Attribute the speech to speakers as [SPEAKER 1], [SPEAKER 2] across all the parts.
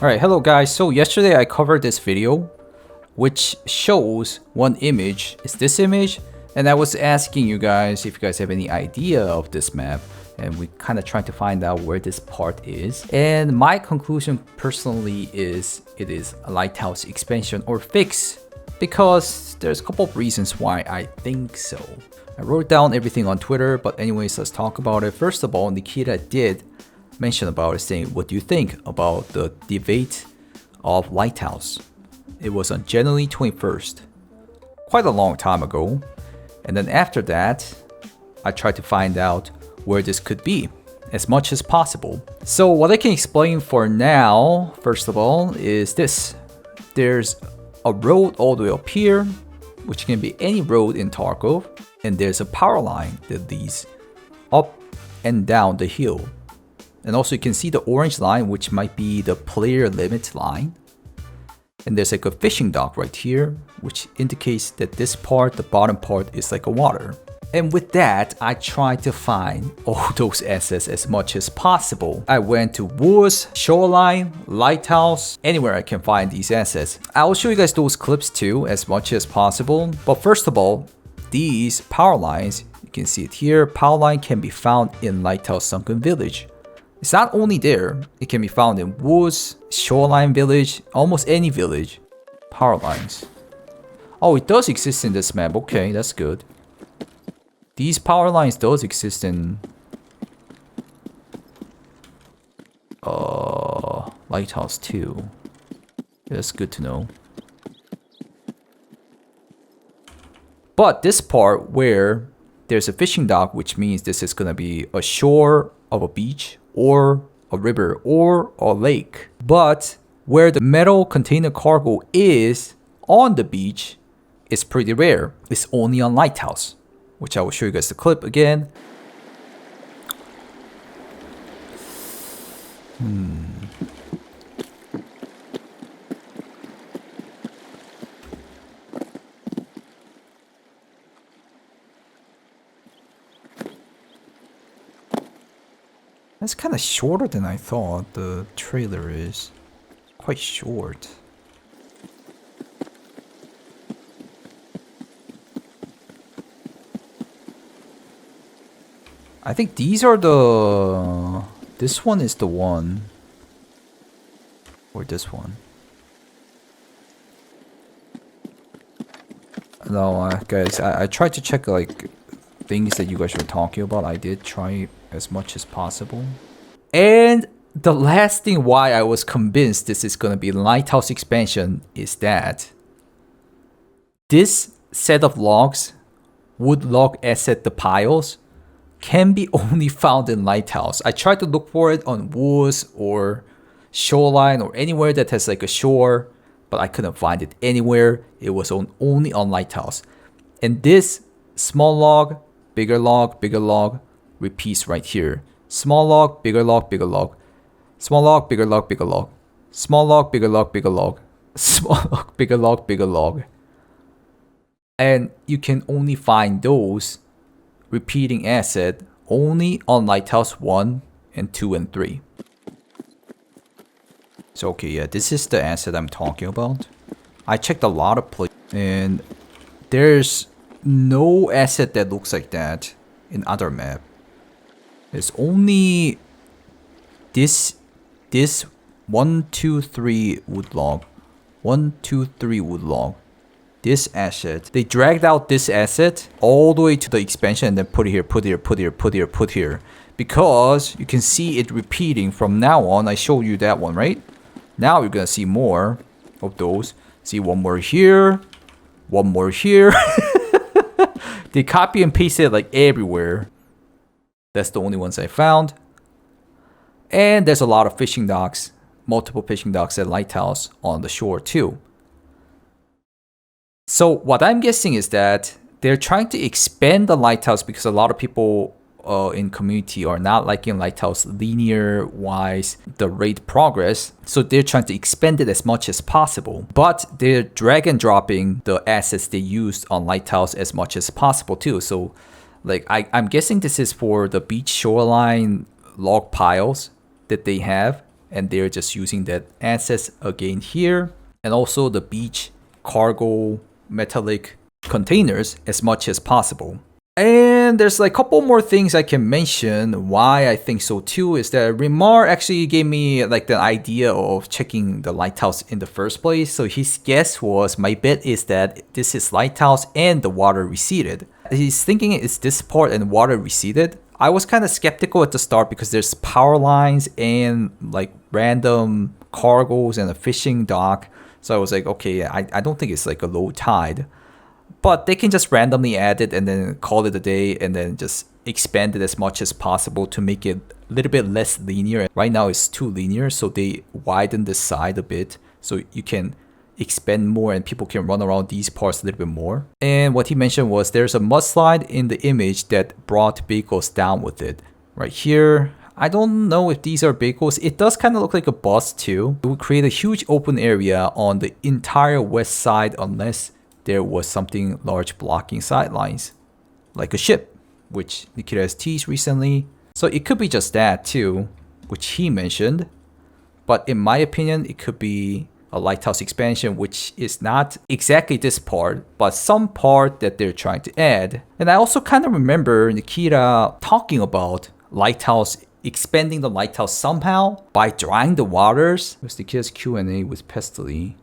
[SPEAKER 1] Alright, hello guys. So yesterday I covered this video which shows one image. It's this image, and I was asking you guys if you guys have any idea of this map, and we kind of trying to find out where this part is. And my conclusion personally is it is a Lighthouse expansion or fix, because there's a couple of reasons why I think so. I wrote down everything on Twitter, but anyways, let's talk about it. First of all, Nikita did mention about it, saying, what do you think about the debate of Lighthouse? It was on January 21st, quite a long time ago. And then after that, I tried to find out where this could be as much as possible. So what I can explain for now, first of all, is this. There's a road all the way up here, which can be any road in Tarkov, and there's a power line that leads up and down the hill. And also you can see the orange line, which might be the player limit line. And there's like a fishing dock right here, which indicates that this part, the bottom part, is like a water. And with that, I tried to find all those assets as much as possible. I went to woods, shoreline, lighthouse, anywhere I can find these assets. I will show you guys those clips too as much as possible. But first of all, these power lines, you can see it here, power line can be found in Lighthouse Sunken Village. It's not only there, it can be found in woods, shoreline village, almost any village. Power lines. Oh, it does exist in this map. Okay, that's good. These power lines does exist in Lighthouse too. That's good to know. But this part where there's a fishing dock, which means this is gonna be a shore of a beach or a river or a lake. But where the metal container cargo is on the beach is pretty rare. It's only on Lighthouse, which I will show you guys the clip again. That's kind of shorter than I thought. The trailer is quite short. I think these are the... This one is the one. Or this one. No, guys, I tried to check like things that you guys were talking about. I did try as much as possible. And the last thing why I was convinced this is gonna be Lighthouse expansion is that this set of logs, wood log asset, the piles, can be only found in Lighthouse. I tried to look for it on woods or shoreline or anywhere that has like a shore, but I couldn't find it anywhere. It was only on Lighthouse. And this small log, bigger log, repeats right here. Small log, bigger log, bigger log. Small log, bigger log, bigger log. Small log, bigger log, bigger log. Small log, bigger log, bigger log. And you can only find those repeating asset only on Lighthouse 1 and 2 and 3. So okay, yeah, this is the asset I'm talking about. I checked a lot of places and there's no asset that looks like that in other map. There's only this 1, 2, 3 wood log. 1, 2, 3 wood log. This asset. They dragged out this asset all the way to the expansion and then put it here, put here, put here, put here, put here. Because you can see it repeating from now on. I showed you that one, right? Now you're gonna see more of those. See one more here. One more here. They copy and paste it like everywhere. That's the only ones I found. And there's a lot of fishing docks, multiple fishing docks at Lighthouse on the shore too. So what I'm guessing is that they're trying to expand the Lighthouse because a lot of people in community are not liking Lighthouse linear wise, the rate progress. So they're trying to expand it as much as possible. But they're drag and dropping the assets they used on Lighthouse as much as possible too. So like I'm guessing this is for the beach shoreline log piles that they have and they're just using that assets again here. And also the beach cargo metallic containers as much as possible. And there's like a couple more things I can mention why I think so too, is that Remar actually gave me like the idea of checking the lighthouse in the first place. So his guess was, my bet is that this is lighthouse and the water receded. He's thinking it's this part and water receded. I was kind of skeptical at the start because there's power lines and like random cargoes and a fishing dock. So I was like, okay, I don't think it's like a low tide. But they can just randomly add it and then call it a day and then just expand it as much as possible to make it a little bit less linear. Right now it's too linear, so they widen the side a bit so you can expand more and people can run around these parts a little bit more. And what he mentioned was there's a mudslide in the image that brought vehicles down with it. Right here, I don't know if these are vehicles. It does kind of look like a bus too. It would create a huge open area on the entire west side unless there was something large blocking sidelines, like a ship, which Nikita has teased recently. So it could be just that too, which he mentioned. But in my opinion, it could be a lighthouse expansion, which is not exactly this part, but some part that they're trying to add. And I also kind of remember Nikita talking about lighthouse, expanding the lighthouse somehow by drying the waters. It was Nikita's Q&A with Pestily,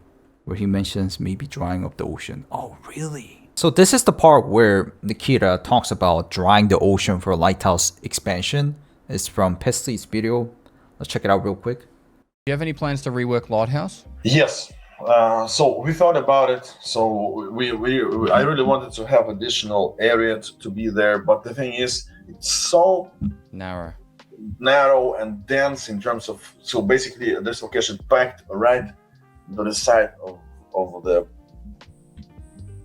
[SPEAKER 1] where he mentions maybe drying up the ocean. Oh, really? So this is the part where Nikita talks about drying the ocean for lighthouse expansion. It's from Pestily's video. Let's check it out real quick.
[SPEAKER 2] Do you have any plans to rework Lighthouse?
[SPEAKER 3] Yes. So we thought about it. So I really wanted to have additional area to be there, but the thing is, it's so
[SPEAKER 2] narrow
[SPEAKER 3] and dense in terms of. So basically, this location packed right to the side of the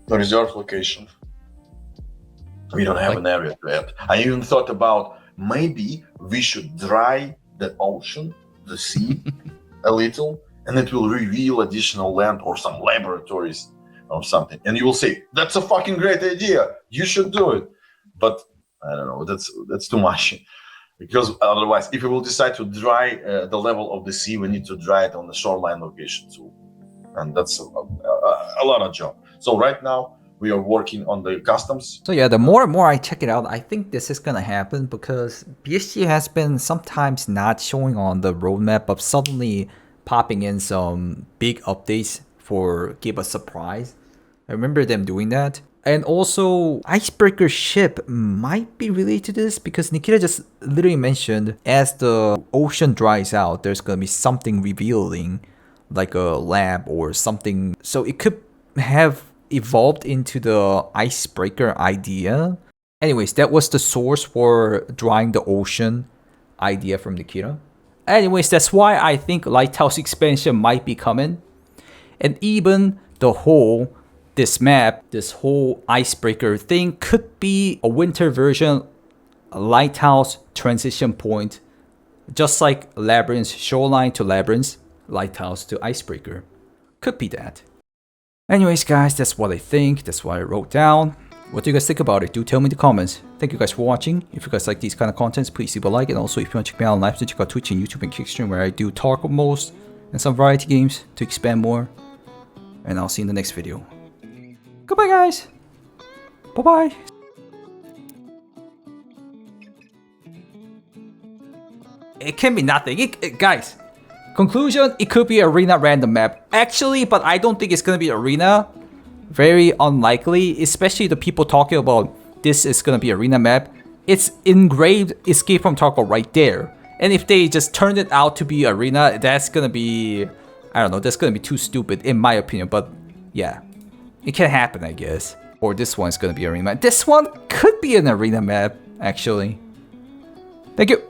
[SPEAKER 3] reserve location. We don't have an area to add. I even thought about maybe we should dry the ocean, the sea, a little, and it will reveal additional land or some laboratories or something. And you will say, that's a fucking great idea. You should do it. But I don't know, that's too much. Because otherwise, if we will decide to dry the level of the sea, we need to dry it on the shoreline location too. And that's a lot of job. So right now, we are working on the customs.
[SPEAKER 1] So yeah, the more and more I check it out, I think this is gonna happen because BSG has been sometimes not showing on the roadmap, but suddenly popping in some big updates for give a surprise. I remember them doing that. And also, Icebreaker ship might be related to this because Nikita just literally mentioned as the ocean dries out, there's gonna be something revealing, like a lab or something. So it could have evolved into the icebreaker idea. Anyways, that was the source for drying the ocean idea from Nikita. Anyways, that's why I think Lighthouse expansion might be coming. And even this map, this whole icebreaker thing could be a winter version, a Lighthouse transition point, just like Labyrinth, shoreline to Labyrinth, Lighthouse to icebreaker. Could be that. Anyways, guys, that's what I think. That's what I wrote down. What do you guys think about it? Do tell me in the comments. Thank you guys for watching. If you guys like these kind of contents, please leave a like. And also, if you want to check me out on live, check out Twitch and YouTube and Kickstream, where I do Tarkov most and some variety games to expand more. And I'll see you in the next video. Goodbye, guys. Bye-bye. It can be nothing. Guys, conclusion, it could be arena random map. Actually, but I don't think it's going to be arena. Very unlikely, especially the people talking about this is going to be arena map. It's engraved Escape from Tarkov right there. And if they just turned it out to be arena, that's going to be, I don't know, that's going to be too stupid in my opinion. But yeah, it can happen, I guess. Or this one's going to be arena map. This one could be an arena map, actually. Thank you.